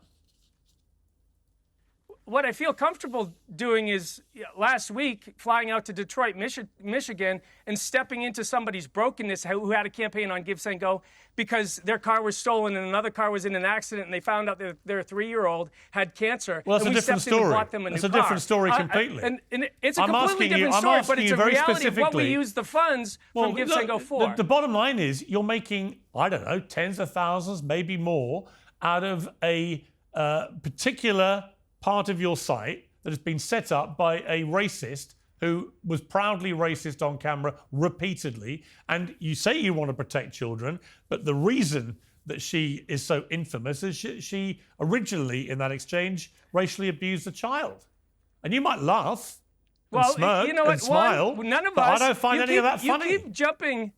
What I feel comfortable doing is, last week, flying out to Detroit, Michigan, and stepping into somebody's brokenness who had a campaign on Give, Send, Go, because their car was stolen and another car was in an accident, and they found out that their 3-year-old had cancer. Well, that's and a different stepped in and story. bought them a That's new a different car. story completely. And it's a I'm completely asking you- different I'm story, asking but it's you a very reality of what we specifically- use the funds from Give, Send, Go for. The bottom line is you're making, I don't know, tens of thousands, maybe more, out of a particular part of your site that has been set up by a racist who was proudly racist on camera repeatedly. And you say you want to protect children, but the reason that she is so infamous is she originally, in that exchange, racially abused a child. And you might laugh and smirk you know what? and smile, None of but us. I don't find any of that funny. You keep jumping.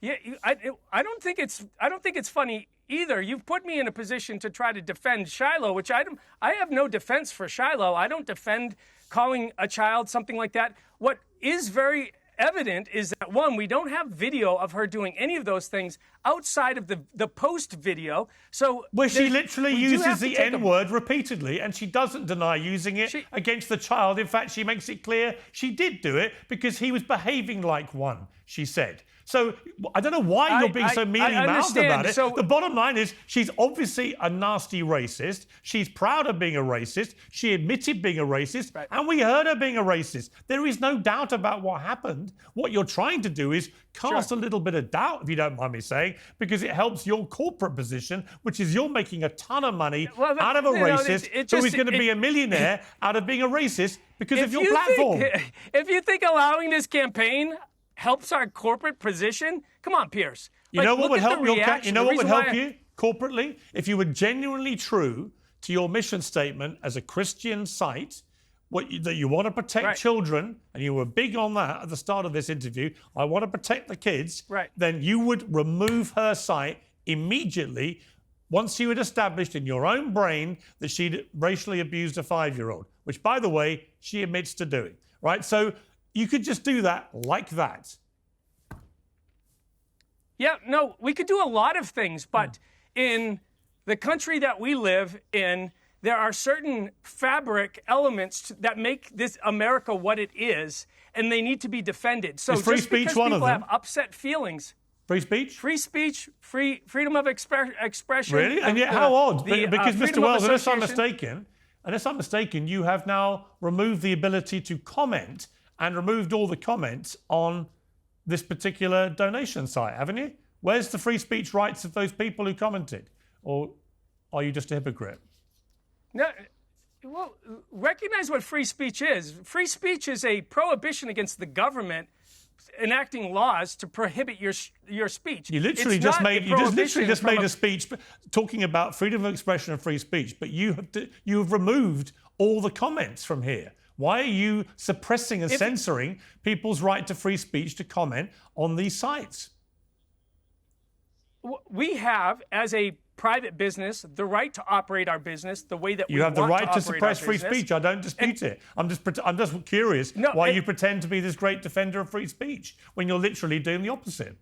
Yeah, I don't think it's funny either. You've put me in a position to try to defend Shiloh, which I have no defense for Shiloh. I don't defend calling a child something like that. What is very evident is that, one, we don't have video of her doing any of those things outside of the post video. So where she literally uses the take N-word repeatedly, and she doesn't deny using it against the child. In fact, she makes it clear she did do it because he was behaving like one, she said. So I don't know why you're being so mealy-mouthed about it. So, the bottom line is she's obviously a nasty racist. She's proud of being a racist. She admitted being a racist, and we heard her being a racist. There is no doubt about what happened. What you're trying to do is cast a little bit of doubt, if you don't mind me saying, because it helps your corporate position, which is you're making a ton of money out of a racist who is going to be a millionaire out of being a racist because of your platform. If you think allowing this campaign helps our corporate position, come on, Piers. You know what would help you corporately? If you were genuinely true to your mission statement as a Christian site, that you want to protect children, and you were big on that at the start of this interview, I want to protect the kids, then you would remove her site immediately once you had established in your own brain that she'd racially abused a 5-year-old, which, by the way, she admits to doing, right? So you could just do that like that. Yeah, no, we could do a lot of things, but in the country that we live in, there are certain fabric elements that make this America what it is, and they need to be defended. So is free just speech because one people of them? have upset feelings. Free speech? Free speech, freedom of expression. Really? And yet, how odd? Because, Mr. Wells, unless I'm mistaken, you have now removed the ability to comment and removed all the comments on this particular donation site, haven't you? Where's the free speech rights of those people who commented? Or are you just a hypocrite? No, well, recognize what free speech is. Free speech is a prohibition against the government enacting laws to prohibit your speech. You literally just made a speech talking about freedom of expression and free speech, but you have removed all the comments from here. Why are you suppressing and censoring people's right to free speech to comment on these sites? We have, as a private business, the right to operate our business the way that we want to have the right to operate suppress our free business. speech. I don't dispute it. I'm just curious why you pretend to be this great defender of free speech when you're literally doing the opposite.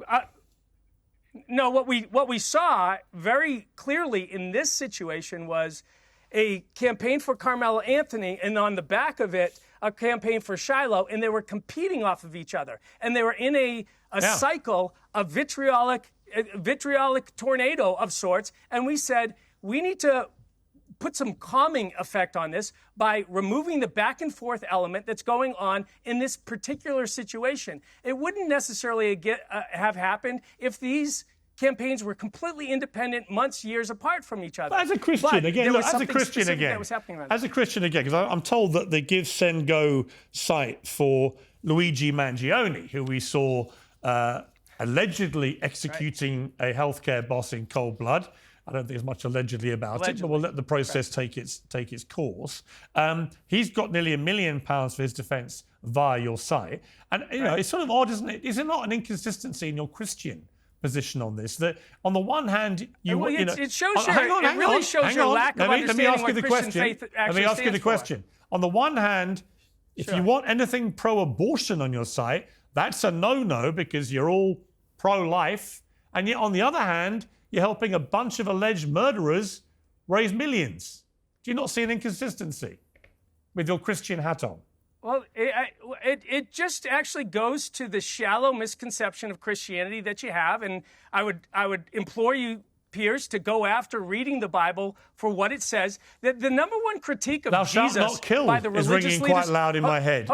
No, what we saw very clearly in this situation was a campaign for Carmelo Anthony, and on the back of it, a campaign for Shiloh, and they were competing off of each other. And they were in a cycle of vitriolic tornado of sorts. And we said, we need to put some calming effect on this by removing the back and forth element that's going on in this particular situation. It wouldn't necessarily have happened if these campaigns were completely independent, months, years apart from each other. But as a Christian, But again, there look, was as a something Christian specific again, that was happening around as a Christian again, because I'm told that the Give, Send, Go site for Luigi Mangione, who we saw allegedly executing a healthcare boss in cold blood. I don't think there's much allegedly about it, but we'll let the process take its course. He's got nearly £1 million for his defence via your site, and you know it's sort of odd, isn't it? Is it not an inconsistency in your Christian position on this? That on the one hand, it shows your lack of understanding what Christian faith actually Let me ask you the stands for. question. On the one hand, if you want anything pro-abortion on your site, that's a no-no because you're all pro-life, and yet on the other hand, you're helping a bunch of alleged murderers raise millions. Do you not see an inconsistency with your Christian hat on? Well, it just actually goes to the shallow misconception of Christianity that you have, and I would implore you, Piers, to go after reading the Bible for what it says. That the number one critique of Thou shalt Jesus not kill by the is religious ringing leaders, quite loud in my head.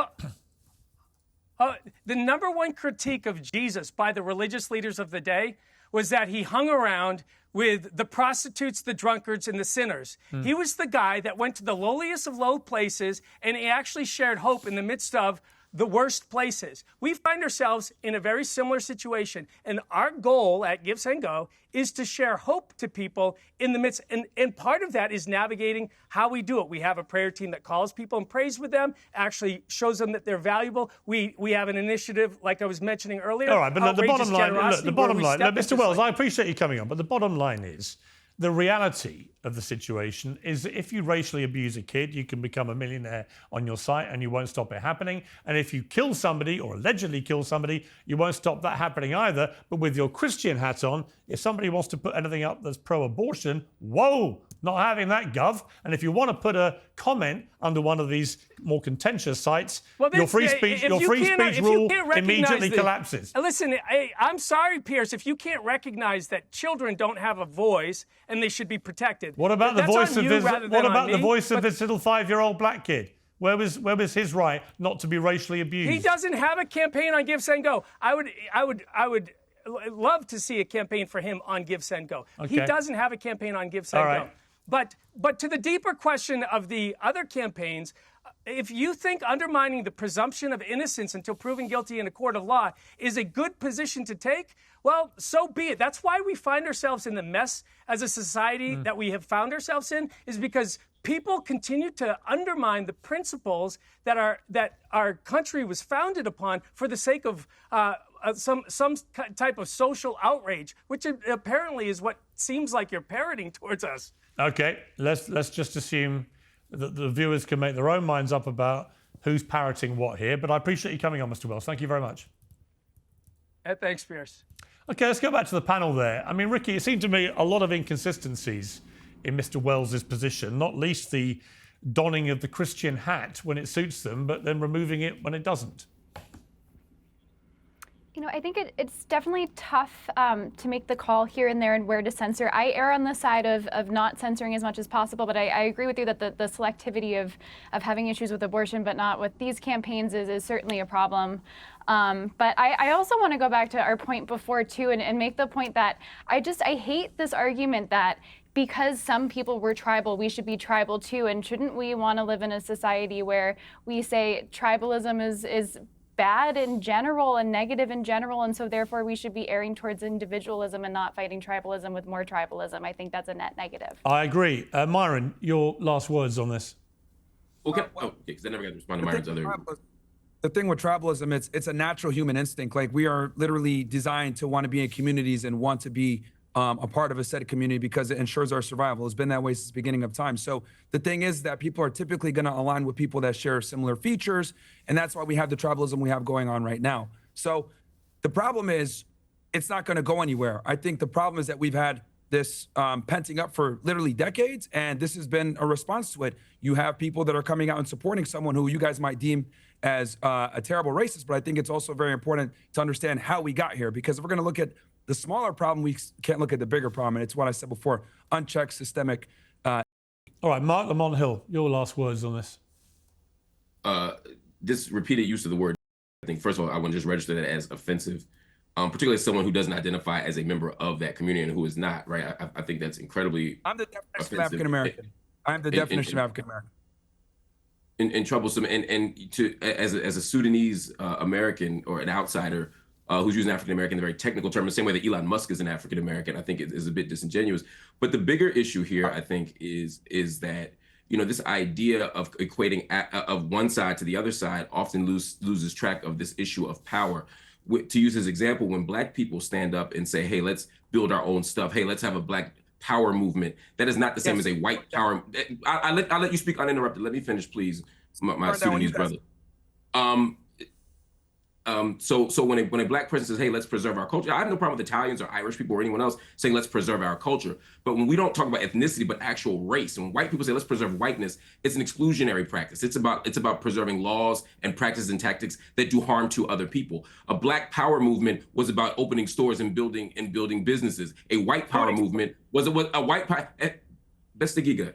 The number one critique of Jesus by the religious leaders of the day was that he hung around with the prostitutes, the drunkards, and the sinners. He was the guy that went to the lowliest of low places, and he actually shared hope in the midst of the worst places. We find ourselves in a very similar situation, and our goal at Give, Send, Go is to share hope to people in the midst, and part of that is navigating how we do it. We have a prayer team that calls people and prays with them, actually shows them that they're valuable. We have an initiative, like I was mentioning earlier. All right, but look, the bottom line, look, Mr. Wells, I appreciate you coming on, but the bottom line is, the reality of the situation is that if you racially abuse a kid, you can become a millionaire on your site and you won't stop it happening. And if you kill somebody or allegedly kill somebody, you won't stop that happening either. But with your Christian hat on, if somebody wants to put anything up that's pro-abortion, whoa, not having that, Gov. And if you want to put a comment under one of these more contentious sites, your free speech rule immediately collapses. Listen, I'm sorry, Piers, if you can't recognize that children don't have a voice and they should be protected. What about the voice of this little 5-year-old black kid? Where was his right not to be racially abused? He doesn't have a campaign on Give, Send, Go. I would love to see a campaign for him on Give, Send, Go. Okay. He doesn't have a campaign on Give, Send, Go. But to the deeper question of the other campaigns, if you think undermining the presumption of innocence until proven guilty in a court of law is a good position to take, well, so be it. That's why we find ourselves in the mess as a society that we have found ourselves in, is because people continue to undermine the principles that our country was founded upon for the sake of some type of social outrage, which apparently is what seems like you're parroting towards us. Okay, let's just assume that the viewers can make their own minds up about who's parroting what here. But I appreciate you coming on, Mr. Wells. Thank you very much. Thanks, Piers. Okay, let's go back to the panel there. I mean, Ricky, it seemed to me a lot of inconsistencies in Mr. Wells's position, not least the donning of the Christian hat when it suits them, but then removing it when it doesn't. You know, I think it's definitely tough to make the call here and there and where to censor. I err on the side of not censoring as much as possible, but I agree with you that the selectivity of having issues with abortion but not with these campaigns is certainly a problem. But I also want to go back to our point before, too, and make the point that I hate this argument that because some people were tribal, we should be tribal, too. And shouldn't we want to live in a society where we say tribalism is bad in general and negative in general, and so therefore we should be erring towards individualism and not fighting tribalism with more tribalism? I think that's a net negative. I agree. Myron, your last words on this. Okay. Because I never got to respond to Myron's other. The thing with tribalism, it's a natural human instinct. Like, we are literally designed to want to be in communities and want to be a part of a set of community because it ensures our survival. It's been that way since the beginning of time. So the thing is that people are typically going to align with people that share similar features, and that's why we have the tribalism we have going on right now. So the problem is it's not going to go anywhere. I think the problem is that we've had this penting up for literally decades, and this has been a response to it. You have people that are coming out and supporting someone who you guys might deem as a terrible racist, but I think it's also very important to understand how we got here, because if we're going to look at the smaller problem, we can't look at the bigger problem, and it's what I said before, unchecked systemic. All right, Mark Lamont Hill, your last words on this. This repeated use of the word, I think, first of all, I want to just register that as offensive, particularly as someone who doesn't identify as a member of that community and who is not, right? I think that's incredibly I'm the definition of African American. I'm the definition of African American. And troublesome. And to as a Sudanese American or an outsider who's using African American in a very technical term, the same way that Elon Musk is an African American, I think it is a bit disingenuous. But the bigger issue here, I think, is that, you know, this idea of equating of one side to the other side often loses track of this issue of power. To use his example, when Black people stand up and say, hey, let's build our own stuff. Hey, let's have a Black power movement. That is not the same as a white power. I'll let you speak uninterrupted. Let me finish, please, my Sudanese brother. So when a Black person says, hey, let's preserve our culture, I have no problem with Italians or Irish people or anyone else saying, let's preserve our culture. But when we don't talk about ethnicity, but actual race, and when white people say, let's preserve whiteness, it's an exclusionary practice. It's about preserving laws and practices and tactics that do harm to other people. A Black power movement was about opening stores and building businesses. A white power movement was a white power. That's the giga.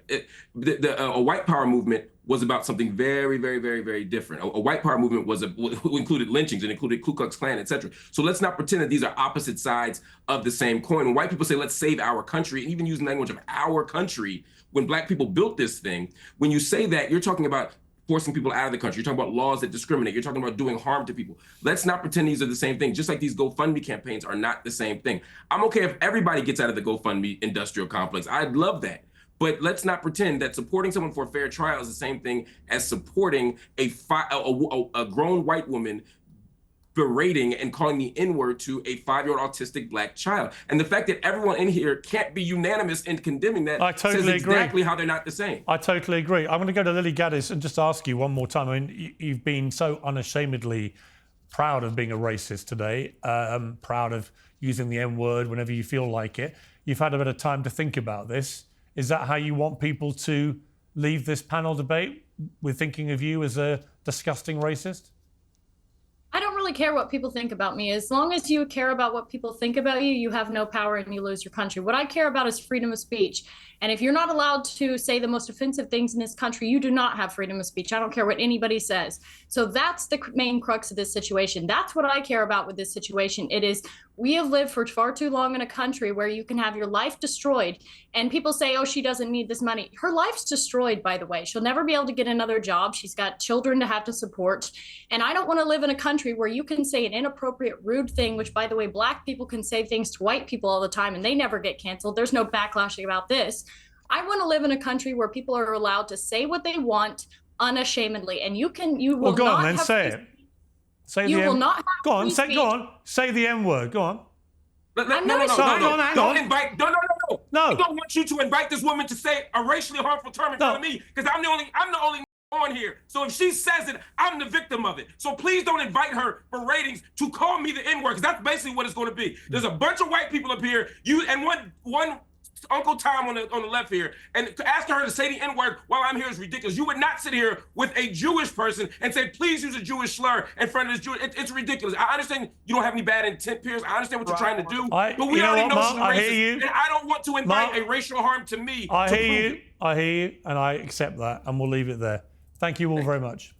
A white power movement was about something very, very, very, very different. A white power movement included lynchings and included Ku Klux Klan, et cetera. So let's not pretend that these are opposite sides of the same coin. When white people say, let's save our country, and even using language of our country, when Black people built this thing, when you say that, you're talking about forcing people out of the country. You're talking about laws that discriminate. You're talking about doing harm to people. Let's not pretend these are the same thing, just like these GoFundMe campaigns are not the same thing. I'm okay if everybody gets out of the GoFundMe industrial complex. I'd love that. But let's not pretend that supporting someone for a fair trial is the same thing as supporting a grown white woman berating and calling the N-word to a 5-year-old autistic Black child. And the fact that everyone in here can't be unanimous in condemning that says exactly how they're not the same. I totally agree. I'm going to go to Lily Gaddis and just ask you one more time. I mean, you've been so unashamedly proud of being a racist today, proud of using the N-word whenever you feel like it. You've had a bit of time to think about this. Is that how you want people to leave this panel debate, with thinking of you as a disgusting racist? I don't really care what people think about me. As long as you care about what people think about you, you have no power and you lose your country. What I care about is freedom of speech. And if you're not allowed to say the most offensive things in this country, you do not have freedom of speech. I don't care what anybody says. So that's the main crux of this situation. That's what I care about with this situation. It is, we have lived for far too long in a country where you can have your life destroyed. And people say, oh, she doesn't need this money. Her life's destroyed, by the way. She'll never be able to get another job. She's got children to have to support. And I don't want to live in a country where you can say an inappropriate, rude thing, which, by the way, Black people can say things to white people all the time and they never get canceled. There's no backlashing about this. I want to live in a country where people are allowed to say what they want unashamedly. And you will well, go not on then, have say free, it. Say you the will N- not have Go on, free speech. go on. Say the N-word. Go on. No. Hang on. Invite. No. I don't want you to invite this woman to say a racially harmful term in front of me, because I'm the only on here. So if she says it, I'm the victim of it. So please don't invite her for ratings to call me the N-word, because that's basically what it's going to be. There's a bunch of white people up here, you and one Uncle Tom on the left here, and asking her to say the N-word while I'm here is ridiculous. You would not sit here with a Jewish person and say, please use a Jewish slur in front of this Jewish. It's ridiculous. I understand you don't have any bad intent, Piers. I understand what you're trying to do, but we already know she's racist, and I don't want to invite a racial harm to me. I hear you, and I accept that, and we'll leave it there. Thank you all very much.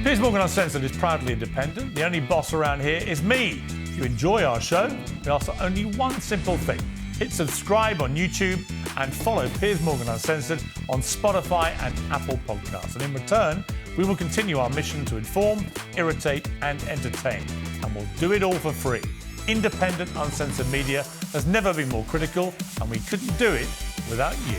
Piers Morgan Uncensored is proudly independent. The only boss around here is me. If you enjoy our show, we ask for only one simple thing. Hit subscribe on YouTube and follow Piers Morgan Uncensored on Spotify and Apple Podcasts. And in return, we will continue our mission to inform, irritate, and entertain. And we'll do it all for free. Independent, uncensored media has never been more critical, and we couldn't do it without you.